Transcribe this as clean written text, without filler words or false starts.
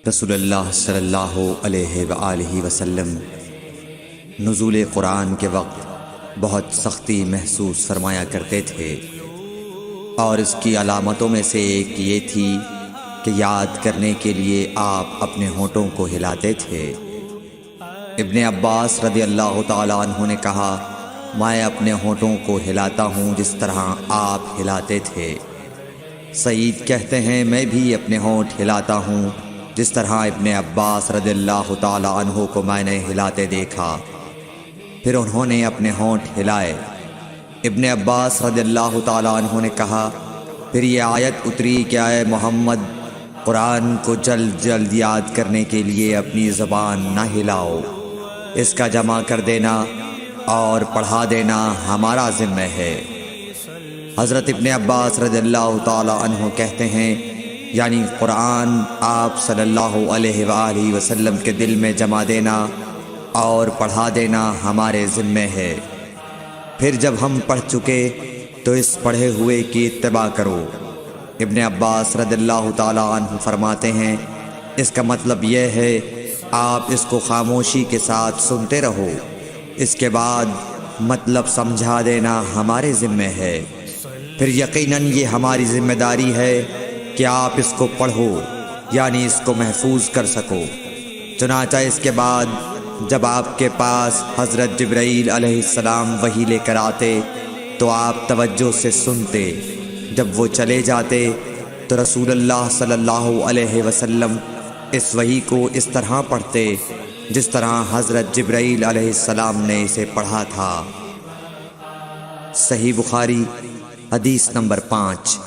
رسول اللہ صلی اللہ علیہ وآلہ وسلم نزول قرآن کے وقت بہت سختی محسوس فرمایا کرتے تھے، اور اس کی علامتوں میں سے ایک یہ تھی کہ یاد کرنے کے لیے آپ اپنے ہونٹوں کو ہلاتے تھے۔ ابن عباس رضی اللہ تعالیٰ عنہ نے کہا، میں اپنے ہونٹوں کو ہلاتا ہوں جس طرح آپ ہلاتے تھے۔ سعید کہتے ہیں، میں بھی اپنے ہونٹ ہلاتا ہوں جس طرح ابن عباس رضی اللہ تعالیٰ عنہ کو میں نے ہلاتے دیکھا۔ پھر انہوں نے اپنے ہونٹ ہلائے۔ ابن عباس رضی اللہ تعالیٰ عنہ نے کہا، پھر یہ آیت اتری کہ اے محمد، قرآن کو جلد جلد یاد کرنے کے لیے اپنی زبان نہ ہلاؤ، اس کا جمع کر دینا اور پڑھا دینا ہمارا ذمہ ہے۔ حضرت ابن عباس رضی اللہ تعالیٰ عنہ کہتے ہیں، یعنی قرآن آپ صلی اللہ علیہ وآلہ وسلم کے دل میں جمع دینا اور پڑھا دینا ہمارے ذمہ ہے۔ پھر جب ہم پڑھ چکے تو اس پڑھے ہوئے کی اتباع کرو۔ ابن عباس رضی اللہ تعالیٰ عنہ فرماتے ہیں، اس کا مطلب یہ ہے آپ اس کو خاموشی کے ساتھ سنتے رہو، اس کے بعد مطلب سمجھا دینا ہمارے ذمہ ہے۔ پھر یقیناً یہ ہماری ذمہ داری ہے کہ آپ اس کو پڑھو، یعنی اس کو محفوظ کر سکو۔ چنانچہ اس کے بعد جب آپ کے پاس حضرت جبرائیل علیہ السلام وحی لے کر آتے تو آپ توجہ سے سنتے، جب وہ چلے جاتے تو رسول اللہ صلی اللہ علیہ وسلم اس وحی کو اس طرح پڑھتے جس طرح حضرت جبرائیل علیہ السلام نے اسے پڑھا تھا۔ صحیح بخاری حدیث نمبر 5۔